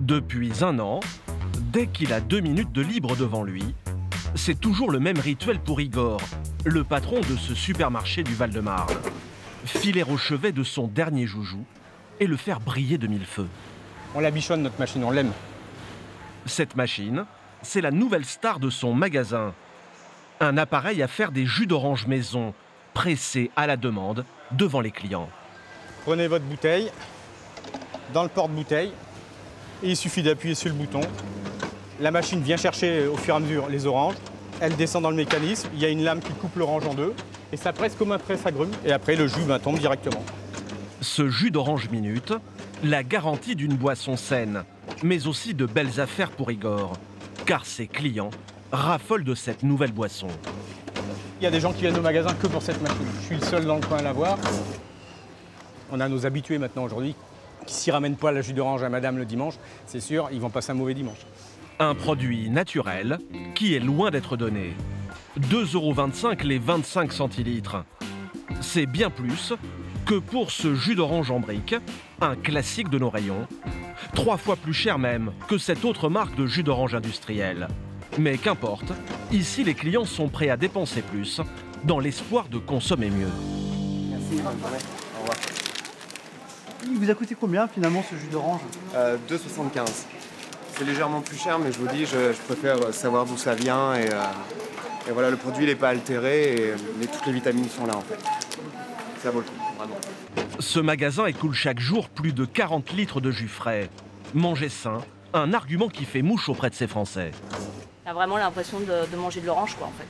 Depuis un an, dès qu'il a 2 minutes de libre devant lui, c'est toujours le même rituel pour Igor, le patron de ce supermarché du Val-de-Marne. Filer au chevet de son dernier joujou et le faire briller de mille feux. On la bichonne, notre machine, on l'aime. Cette machine, c'est la nouvelle star de son magasin. Un appareil à faire des jus d'orange maison, pressés à la demande devant les clients. Prenez votre bouteille, dans le porte-bouteille, et il suffit d'appuyer sur le bouton. La machine vient chercher au fur et à mesure les oranges, elle descend dans le mécanisme, il y a une lame qui coupe l'orange en deux, et ça presse comme un presse-agrumes, et après le jus tombe directement. Ce jus d'orange minute, la garantie d'une boisson saine, mais aussi de belles affaires pour Igor, car ses clients raffolent de cette nouvelle boisson. Il y a des gens qui viennent au magasin que pour cette machine. Je suis le seul dans le coin à l'avoir. On a nos habitués maintenant aujourd'hui qui s'y ramènent pas la jus d'orange à madame le dimanche. C'est sûr, ils vont passer un mauvais dimanche. Un produit naturel qui est loin d'être donné. 2,25 € les 25 centilitres. C'est bien plus que pour ce jus d'orange en brique, un classique de nos rayons. 3 fois plus cher même que cette autre marque de jus d'orange industriel. Mais qu'importe, ici les clients sont prêts à dépenser plus dans l'espoir de consommer mieux. Merci, bonne journée. Au revoir. Il vous a coûté combien finalement ce jus d'orange? 2,75. C'est légèrement plus cher, mais je vous dis, je préfère savoir d'où ça vient. Et voilà, le produit n'est pas altéré et toutes les vitamines sont là en fait. Ça vaut le coup, vraiment. Ce magasin écoule chaque jour plus de 40 litres de jus frais. Manger sain, un argument qui fait mouche auprès de ces Français. On a vraiment l'impression de manger de l'orange, quoi, en fait.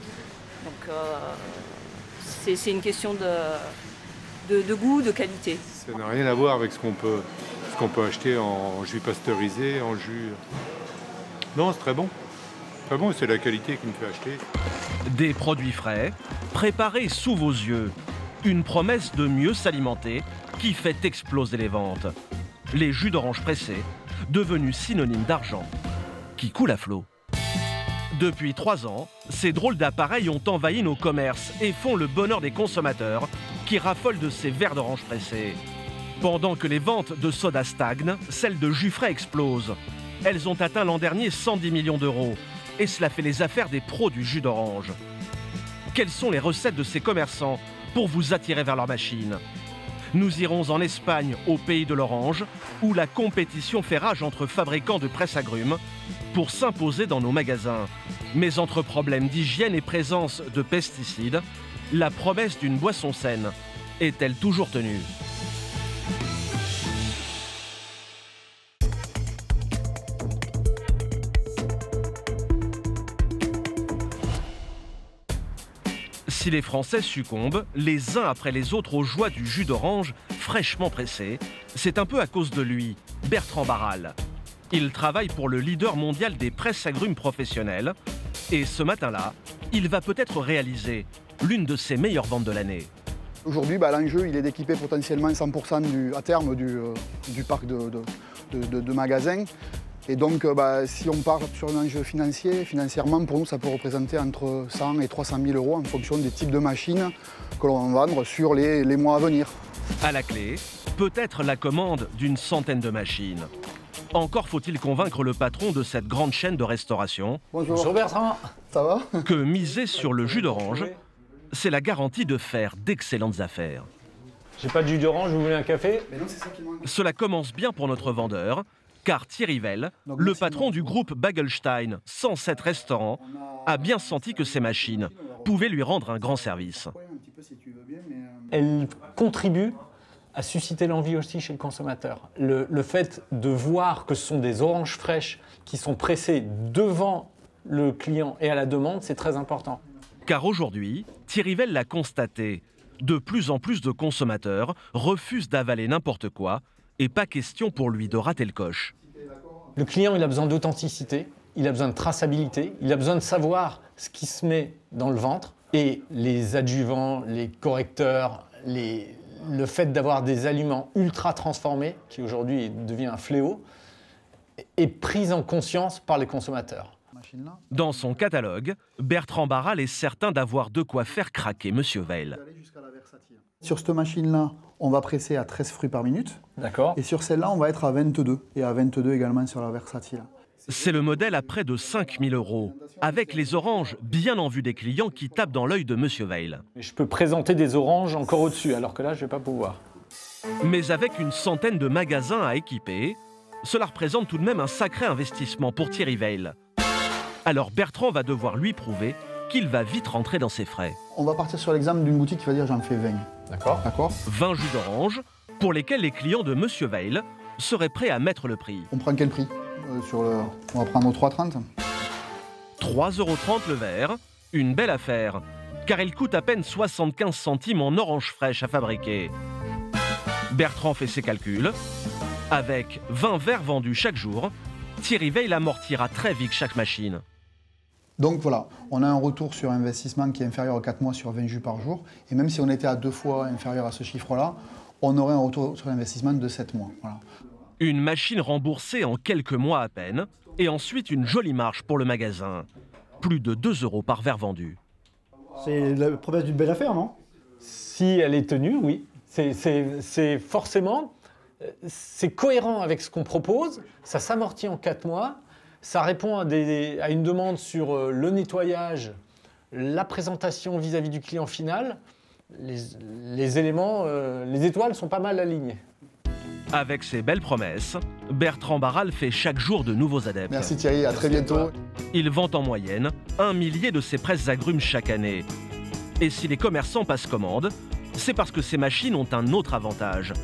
Donc, c'est une question de goût, de qualité. Ça n'a rien à voir avec ce qu'on peut acheter en jus pasteurisé, en jus... Non, c'est très bon. Très bon, c'est la qualité qui me fait acheter. Des produits frais, préparés sous vos yeux. Une promesse de mieux s'alimenter qui fait exploser les ventes. Les jus d'orange pressés, devenus synonymes d'argent, qui coule à flot. Depuis 3 ans, ces drôles d'appareils ont envahi nos commerces et font le bonheur des consommateurs qui raffolent de ces verres d'orange pressés. Pendant que les ventes de soda stagnent, celles de jus frais explosent. Elles ont atteint l'an dernier 110 millions d'euros. Et cela fait les affaires des pros du jus d'orange. Quelles sont les recettes de ces commerçants pour vous attirer vers leur machine? Nous irons en Espagne, au pays de l'orange, où la compétition fait rage entre fabricants de presse-agrumes pour s'imposer dans nos magasins. Mais entre problèmes d'hygiène et présence de pesticides, la promesse d'une boisson saine est-elle toujours tenue? Si les Français succombent, les uns après les autres, aux joies du jus d'orange fraîchement pressé, c'est un peu à cause de lui, Bertrand Barral. Il travaille pour le leader mondial des presses-agrumes professionnels. Et ce matin-là, il va peut-être réaliser l'une de ses meilleures ventes de l'année. Aujourd'hui, l'enjeu il est d'équiper potentiellement 100% à terme du parc de magasins. Et donc, si on part sur un enjeu financier, financièrement, pour nous, ça peut représenter entre 100 et 300 000 euros en fonction des types de machines que l'on va vendre sur les mois à venir. À la clé, peut-être la commande d'une centaine de machines. Encore faut-il convaincre le patron de cette grande chaîne de restauration. Bonjour Bertrand, ça va? Que miser sur le jus d'orange, c'est la garantie de faire d'excellentes affaires. J'ai pas de jus d'orange, vous voulez un café? Mais non, c'est ça qui manque. Cela commence bien pour notre vendeur, car Thierry Vell, le patron du groupe Bagelstein, 107 restaurants, a bien senti que ces machines pouvaient lui rendre un grand service. Elles contribuent à susciter l'envie aussi chez le consommateur. Le fait de voir que ce sont des oranges fraîches qui sont pressées devant le client et à la demande, c'est très important. Car aujourd'hui, Thierry Vell l'a constaté, de plus en plus de consommateurs refusent d'avaler n'importe quoi et pas question pour lui de rater le coche. Le client, il a besoin d'authenticité, il a besoin de traçabilité, il a besoin de savoir ce qui se met dans le ventre. Et les adjuvants, les correcteurs, le fait d'avoir des aliments ultra transformés, qui aujourd'hui devient un fléau, est pris en conscience par les consommateurs. Dans son catalogue, Bertrand Barral est certain d'avoir de quoi faire craquer Monsieur Weil. Sur cette machine-là, on va presser à 13 fruits par minute. D'accord. Et sur celle-là, on va être à 22. Et à 22 également sur la versatile. C'est le modèle à près de 5 000 €, avec les oranges bien en vue des clients qui tapent dans l'œil de Monsieur Weil. Je peux présenter des oranges encore au-dessus, alors que là, je ne vais pas pouvoir. Mais avec une centaine de magasins à équiper, cela représente tout de même un sacré investissement pour Thierry Weil. Alors Bertrand va devoir lui prouver qu'il va vite rentrer dans ses frais. On va partir sur l'exemple d'une boutique qui va dire j'en fais 20. D'accord. D'accord ? 20 jus d'orange pour lesquels les clients de Monsieur Weil seraient prêts à mettre le prix. On prend quel prix On va prendre 3,30. 3,30 € le verre, une belle affaire, car il coûte à peine 75 centimes en orange fraîche à fabriquer. Bertrand fait ses calculs. Avec 20 verres vendus chaque jour, Thierry Weil amortira très vite chaque machine. Donc voilà, on a un retour sur investissement qui est inférieur à 4 mois sur 20 jus par jour. Et même si on était à 2 fois inférieur à ce chiffre-là, on aurait un retour sur investissement de 7 mois. Voilà. Une machine remboursée en quelques mois à peine, et ensuite une jolie marge pour le magasin. Plus de 2 € par verre vendu. C'est la promesse d'une belle affaire, non? Si elle est tenue, oui. C'est forcément... C'est cohérent avec ce qu'on propose, ça s'amortit en 4 mois, ça répond à une demande sur le nettoyage, la présentation vis-à-vis du client final. Les éléments, les étoiles sont pas mal alignées. Avec ses belles promesses, Bertrand Barral fait chaque jour de nouveaux adeptes. Merci Thierry, à très bientôt. Il vend en moyenne 1 millier de ses presses agrumes chaque année. Et si les commerçants passent commande, c'est parce que ces machines ont un autre avantage.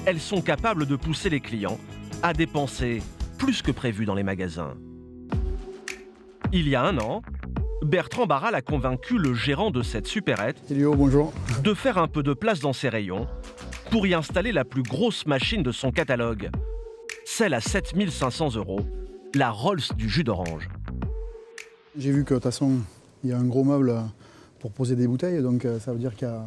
Elles sont capables de pousser les clients à dépenser plus que prévu dans les magasins. Il y a un an, Bertrand Barral a convaincu le gérant de cette supérette Elio, bonjour. de faire un peu de place dans ses rayons pour y installer la plus grosse machine de son catalogue, celle à 7 500 €, la Rolls du jus d'orange. J'ai vu que de toute façon, il y a un gros meuble pour poser des bouteilles, donc ça veut dire qu'il y a...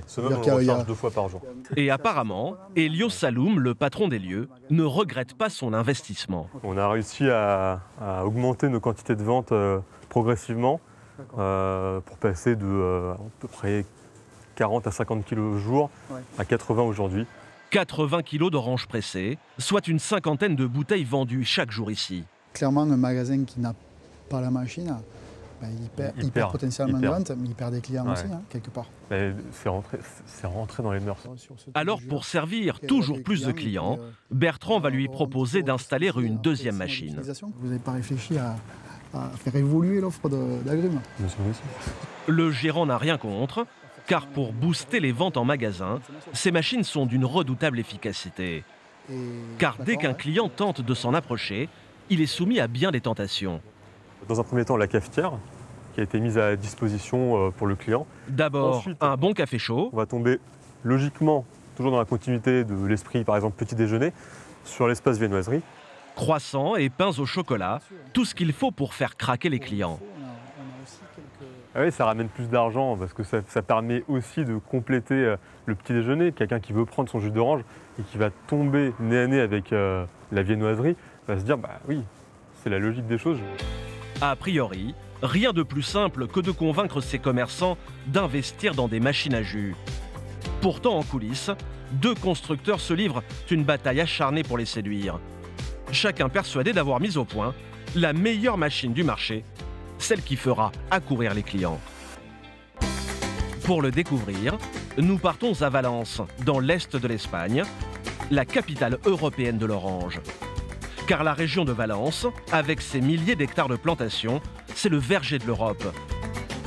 Ce meuble, on le recharge 2 fois par jour. Et apparemment, Elio Saloum, le patron des lieux, ne regrette pas son investissement. On a réussi à augmenter nos quantités de vente progressivement pour passer de à peu près 40 à 50 kg au jour à 80 aujourd'hui. 80 kg d'oranges pressées, soit une cinquantaine de bouteilles vendues chaque jour ici. Clairement, un magasin qui n'a pas la machine, il perd potentiellement de vente, mais il perd des clients aussi, quelque part. C'est rentré dans les mœurs. Alors pour servir toujours plus de clients, Bertrand va lui proposer d'installer une deuxième machine. Vous n'avez pas réfléchi à faire évoluer l'offre d'agrumes? Le gérant n'a rien contre, car pour booster les ventes en magasin, ces machines sont d'une redoutable efficacité. Car dès qu'un client tente de s'en approcher, il est soumis à bien des tentations. Dans un premier temps, la cafetière qui a été mise à disposition pour le client. D'abord, un bon café chaud. On va tomber logiquement, toujours dans la continuité de l'esprit, par exemple, petit déjeuner, sur l'espace viennoiserie. Croissants et pains au chocolat, tout ce qu'il faut pour faire craquer les clients. Ah oui, ça ramène plus d'argent parce que ça permet aussi de compléter le petit déjeuner. Quelqu'un qui veut prendre son jus d'orange et qui va tomber nez à nez avec la viennoiserie va se dire, bah oui, c'est la logique des choses. A priori, rien de plus simple que de convaincre ces commerçants d'investir dans des machines à jus. Pourtant, en coulisses, 2 constructeurs se livrent une bataille acharnée pour les séduire. Chacun persuadé d'avoir mis au point la meilleure machine du marché, celle qui fera accourir les clients. Pour le découvrir, nous partons à Valence, dans l'est de l'Espagne, la capitale européenne de l'orange. Car la région de Valence, avec ses milliers d'hectares de plantations, c'est le verger de l'Europe.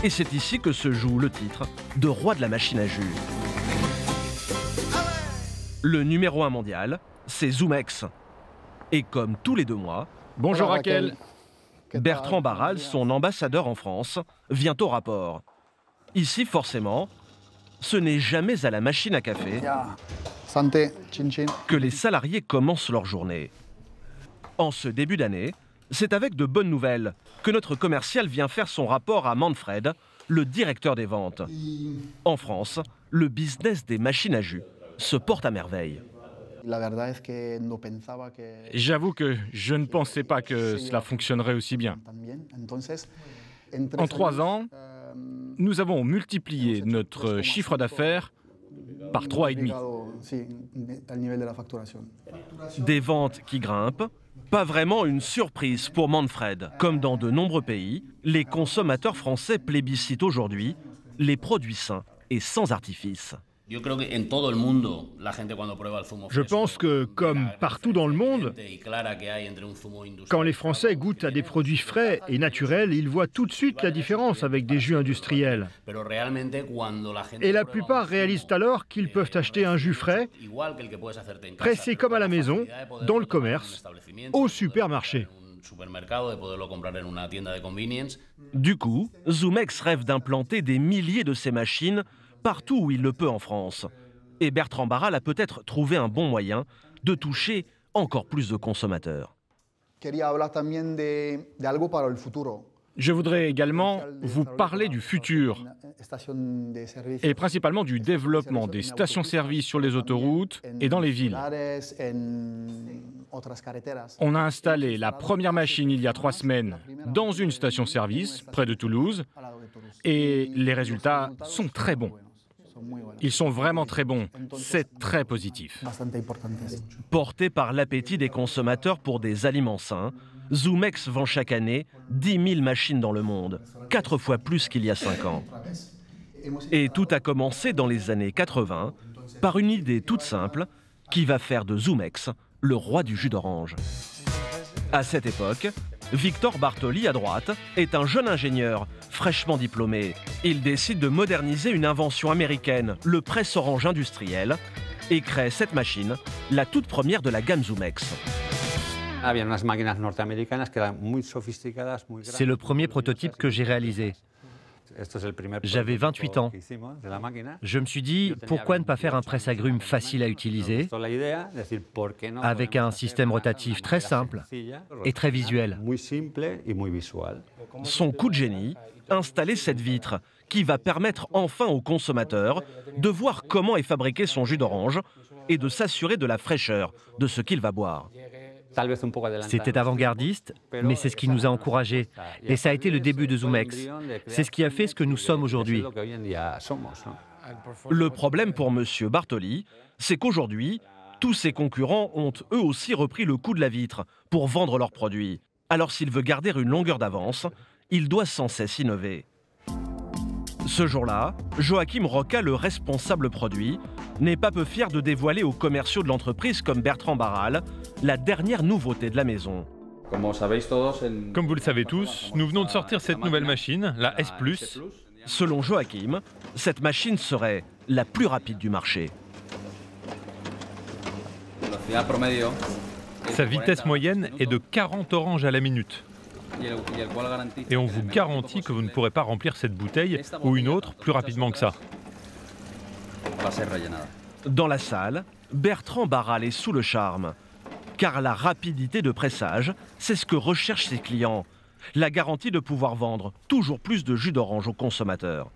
Et c'est ici que se joue le titre de roi de la machine à jus. Le numéro 1 mondial, c'est Zoomex. Et comme tous les 2 mois, Bonjour Raquel. Bertrand Barral, son ambassadeur en France, vient au rapport. Ici, forcément, ce n'est jamais à la machine à café Santé, chin chin. que les salariés commencent leur journée. En ce début d'année, c'est avec de bonnes nouvelles que notre commercial vient faire son rapport à Manfred, le directeur des ventes. En France, le business des machines à jus se porte à merveille. J'avoue que je ne pensais pas que cela fonctionnerait aussi bien. En 3 ans, nous avons multiplié notre chiffre d'affaires par 3,5. Des ventes qui grimpent, pas vraiment une surprise pour Manfred. Comme dans de nombreux pays, les consommateurs français plébiscitent aujourd'hui les produits sains et sans artifice. Je pense que, comme partout dans le monde, quand les Français goûtent à des produits frais et naturels, ils voient tout de suite la différence avec des jus industriels. Et la plupart réalisent alors qu'ils peuvent acheter un jus frais, pressé comme à la maison, dans le commerce, au supermarché. Du coup, Zoomex rêve d'implanter des milliers de ces machines partout où il le peut en France. Et Bertrand Barral a peut-être trouvé un bon moyen de toucher encore plus de consommateurs. Je voudrais également vous parler du futur, et principalement du développement des stations-service sur les autoroutes et dans les villes. On a installé la première machine il y a 3 semaines dans une station-service près de Toulouse, et les résultats sont très bons. Ils sont vraiment très bons, c'est très positif. Porté par l'appétit des consommateurs pour des aliments sains, Zoomex vend chaque année 10 000 machines dans le monde, 4 fois plus qu'il y a 5 ans. Et tout a commencé dans les années 80 par une idée toute simple qui va faire de Zoomex le roi du jus d'orange. À cette époque, Victor Bartoli, à droite, est un jeune ingénieur fraîchement diplômé. Il décide de moderniser une invention américaine, le presse-orange industriel, et crée cette machine, la toute première de la gamme Zoomex. C'est le premier prototype que j'ai réalisé. J'avais 28 ans. Je me suis dit, pourquoi ne pas faire un presse-agrumes facile à utiliser, avec un système rotatif très simple et très visuel. Son coup de génie, installer cette vitre qui va permettre enfin aux consommateurs de voir comment est fabriqué son jus d'orange et de s'assurer de la fraîcheur de ce qu'il va boire. C'était avant-gardiste, mais c'est ce qui nous a encouragés. Et ça a été le début de Zoomex. C'est ce qui a fait ce que nous sommes aujourd'hui. Le problème pour M. Bartoli, c'est qu'aujourd'hui, tous ses concurrents ont eux aussi repris le coup de la vitre pour vendre leurs produits. Alors s'il veut garder une longueur d'avance, il doit sans cesse innover. Ce jour-là, Joachim Roca, le responsable produit, n'est pas peu fier de dévoiler aux commerciaux de l'entreprise comme Bertrand Barral la dernière nouveauté de la maison. Comme vous le savez tous, nous venons de sortir cette nouvelle machine, la S+. Selon Joachim, cette machine serait la plus rapide du marché. Sa vitesse moyenne est de 40 oranges à la minute. Et on vous garantit que vous ne pourrez pas remplir cette bouteille ou une autre plus rapidement que ça. Dans la salle, Bertrand Barral est sous le charme. Car la rapidité de pressage, c'est ce que recherchent ses clients. La garantie de pouvoir vendre toujours plus de jus d'orange aux consommateurs.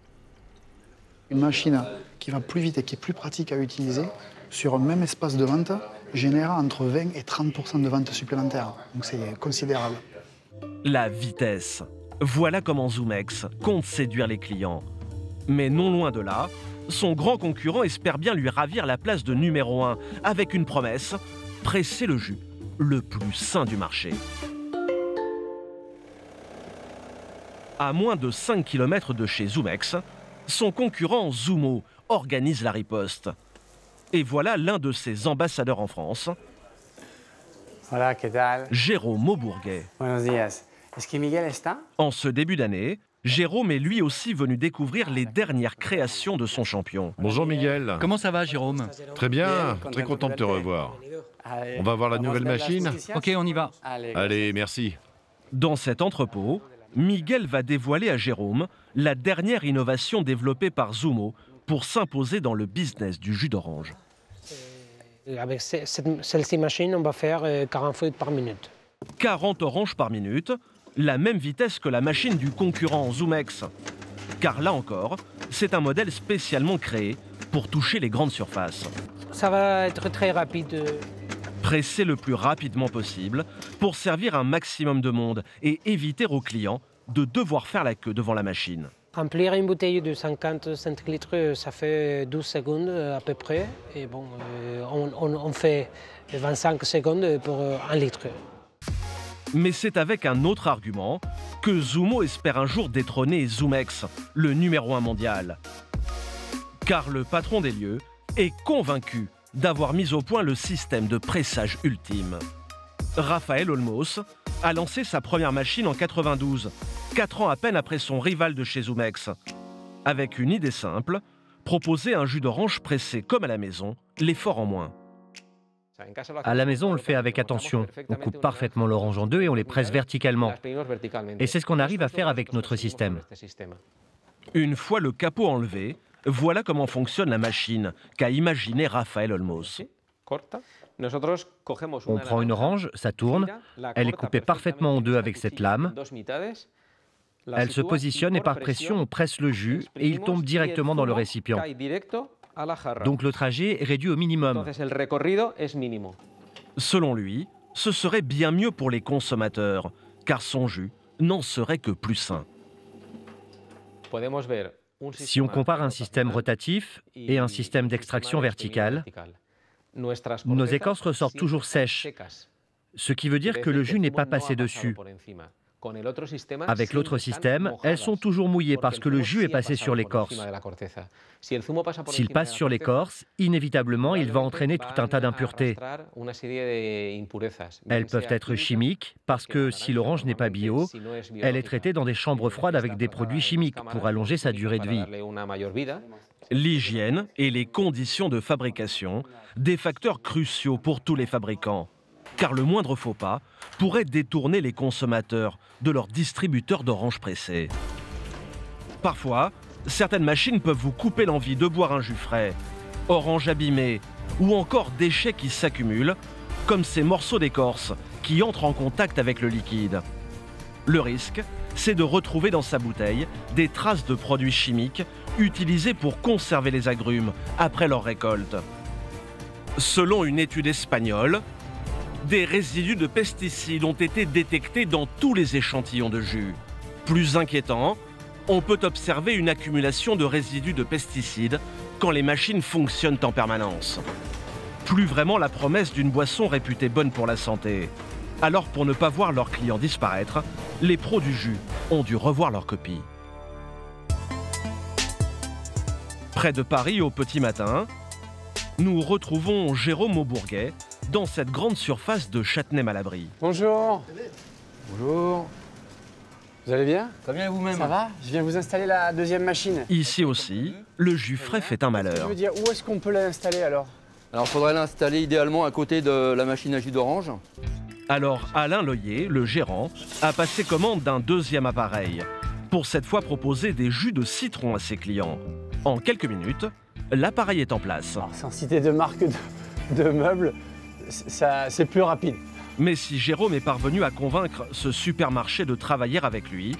Une machine qui va plus vite et qui est plus pratique à utiliser, sur un même espace de vente, génère entre 20 et 30% de ventes supplémentaires. Donc c'est considérable. La vitesse. Voilà comment Zoomex compte séduire les clients. Mais non loin de là, son grand concurrent espère bien lui ravir la place de numéro 1 avec une promesse, presser le jus le plus sain du marché. À moins de 5 km de chez Zoomex, son concurrent Zoomo organise la riposte. Et voilà l'un de ses ambassadeurs en France, Hola, ¿qué tal? Jérôme Maubourguet. Buenos días. Est-ce que Miguel está? En ce début d'année, Jérôme est lui aussi venu découvrir les dernières créations de son champion. Bonjour Miguel. Comment ça va, Jérôme? Très bien, très content de te revoir. On va voir la nouvelle machine? Ok, on y va. Allez, merci. Dans cet entrepôt, Miguel va dévoiler à Jérôme la dernière innovation développée par Zoomo pour s'imposer dans le business du jus d'orange. Avec celle-ci machine, on va faire 40 feuilles par minute. 40 oranges par minute, la même vitesse que la machine du concurrent Zoomex. Car là encore, c'est un modèle spécialement créé pour toucher les grandes surfaces. ça va être très rapide. Presser le plus rapidement possible pour servir un maximum de monde et éviter aux clients de devoir faire la queue devant la machine. Remplir une bouteille de 50 centilitres, ça fait 12 secondes à peu près. Et bon, on fait 25 secondes pour 1 litre. Mais c'est avec un autre argument que Zummo espère un jour détrôner Zumex, le numéro 1 mondial. Car le patron des lieux est convaincu d'avoir mis au point le système de pressage ultime. Rafael Olmos a lancé sa première machine en 92, 4 ans à peine après son rival de chez Zumex. Avec une idée simple, proposer un jus d'orange pressé comme à la maison, l'effort en moins. À la maison, on le fait avec attention. On coupe parfaitement l'orange en deux et on les presse verticalement. Et c'est ce qu'on arrive à faire avec notre système. Une fois le capot enlevé, voilà comment fonctionne la machine qu'a imaginé Rafael Olmos. On prend une orange, ça tourne, elle est coupée parfaitement en deux avec cette lame. Elle se positionne et par pression, on presse le jus et il tombe directement dans le récipient. Donc le trajet est réduit au minimum. Selon lui, ce serait bien mieux pour les consommateurs, car son jus n'en serait que plus sain. Si on compare un système rotatif et un système d'extraction verticale, nos écorces ressortent toujours sèches, ce qui veut dire que le jus n'est pas passé dessus. Avec l'autre système, elles sont toujours mouillées parce que le jus est passé sur l'écorce. S'il passe sur l'écorce, inévitablement, il va entraîner tout un tas d'impuretés. Elles peuvent être chimiques parce que si l'orange n'est pas bio, elle est traitée dans des chambres froides avec des produits chimiques pour allonger sa durée de vie. L'hygiène et les conditions de fabrication, des facteurs cruciaux pour tous les fabricants. Car le moindre faux pas pourrait détourner les consommateurs de leur distributeur d'oranges pressées. Parfois, certaines machines peuvent vous couper l'envie de boire un jus frais, orange abîmée ou encore déchets qui s'accumulent, comme ces morceaux d'écorce qui entrent en contact avec le liquide. Le risque, c'est de retrouver dans sa bouteille des traces de produits chimiques utilisés pour conserver les agrumes après leur récolte. Selon une étude espagnole, des résidus de pesticides ont été détectés dans tous les échantillons de jus. Plus inquiétant, on peut observer une accumulation de résidus de pesticides quand les machines fonctionnent en permanence. Plus vraiment la promesse d'une boisson réputée bonne pour la santé. Alors pour ne pas voir leurs clients disparaître, les pros du jus ont dû revoir leur copie. Près de Paris au petit matin, nous retrouvons Jérôme Maubourguet dans cette grande surface de Châtenay-Malabry. Bonjour. Bonjour. Vous allez bien? Très bien, et vous-même? Ça va? Je viens vous installer la deuxième machine. Ici aussi, le jus frais fait un malheur. Je veux dire, où est-ce qu'on peut l'installer alors? Alors, il faudrait l'installer idéalement à côté de la machine à jus d'orange. Alors, Alain Loyer, le gérant, a passé commande d'un deuxième appareil pour cette fois proposer des jus de citron à ses clients. En quelques minutes, l'appareil est en place. Alors, sans citer de marque de meubles, c'est plus rapide. Mais si Jérôme est parvenu à convaincre ce supermarché de travailler avec lui,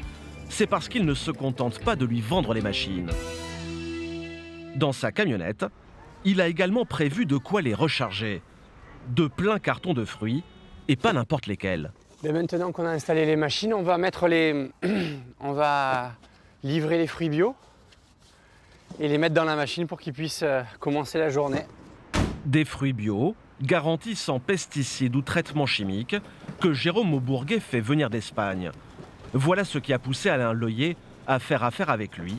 c'est parce qu'il ne se contente pas de lui vendre les machines. Dans sa camionnette, il a également prévu de quoi les recharger. De pleins cartons de fruits, et pas n'importe lesquels. Mais maintenant qu'on a installé les machines, on va on va livrer les fruits bio et les mettre dans la machine pour qu'ils puissent commencer la journée. Des fruits bio, garantis sans pesticides ou traitements chimiques, que Jérôme Maubourguet fait venir d'Espagne. Voilà ce qui a poussé Alain Loyer à faire affaire avec lui.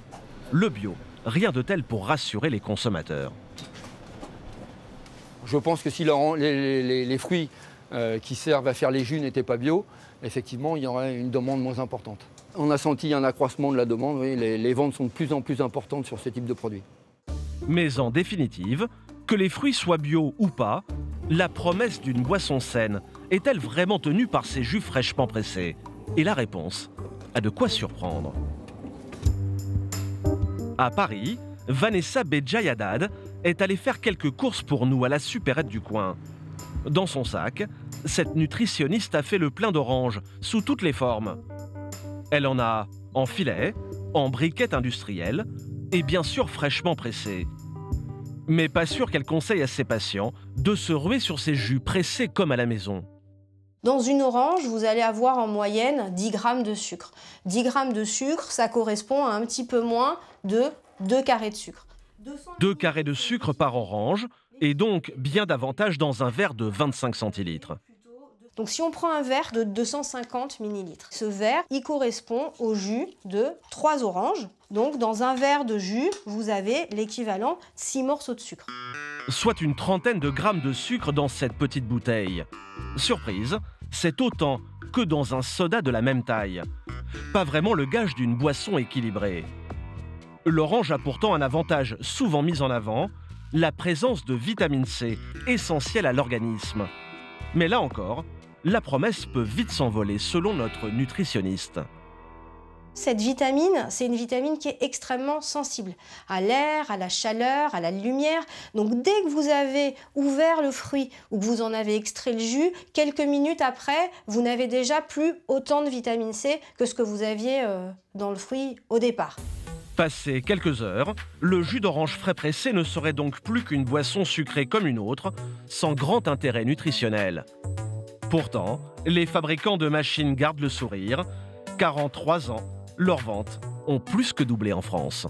Le bio, rien de tel pour rassurer les consommateurs. Je pense que si les fruits qui servent à faire les jus n'étaient pas bio, effectivement, il y aurait une demande moins importante. On a senti un accroissement de la demande, oui, les ventes sont de plus en plus importantes sur ce type de produits. Mais en définitive, que les fruits soient bio ou pas, la promesse d'une boisson saine est-elle vraiment tenue par ces jus fraîchement pressés? Et la réponse a de quoi surprendre. À Paris, Vanessa Bedjaïadad est allée faire quelques courses pour nous à la supérette du coin. Dans son sac, cette nutritionniste a fait le plein d'oranges sous toutes les formes. Elle en a en filet, en briquettes industrielles et bien sûr fraîchement pressées. Mais pas sûr qu'elle conseille à ses patients de se ruer sur ces jus pressés comme à la maison. Dans une orange, vous allez avoir en moyenne 10 grammes de sucre. 10 grammes de sucre, ça correspond à un petit peu moins de 2 carrés de sucre. 2 carrés de sucre par orange, et donc bien davantage dans un verre de 25 centilitres. Donc si on prend un verre de 250 millilitres, ce verre, il correspond au jus de 3 oranges. Donc dans un verre de jus, vous avez l'équivalent de 6 morceaux de sucre. Soit une trentaine de grammes de sucre dans cette petite bouteille. Surprise, c'est autant que dans un soda de la même taille. Pas vraiment le gage d'une boisson équilibrée. L'orange a pourtant un avantage souvent mis en avant, la présence de vitamine C, essentielle à l'organisme. Mais là encore, la promesse peut vite s'envoler selon notre nutritionniste. Cette vitamine, c'est une vitamine qui est extrêmement sensible à l'air, à la chaleur, à la lumière. Donc dès que vous avez ouvert le fruit ou que vous en avez extrait le jus, quelques minutes après, vous n'avez déjà plus autant de vitamine C que ce que vous aviez dans le fruit au départ. Passé quelques heures, le jus d'orange frais pressé ne serait donc plus qu'une boisson sucrée comme une autre, sans grand intérêt nutritionnel. Pourtant, les fabricants de machines gardent le sourire, car en 3 ans, leurs ventes ont plus que doublé en France.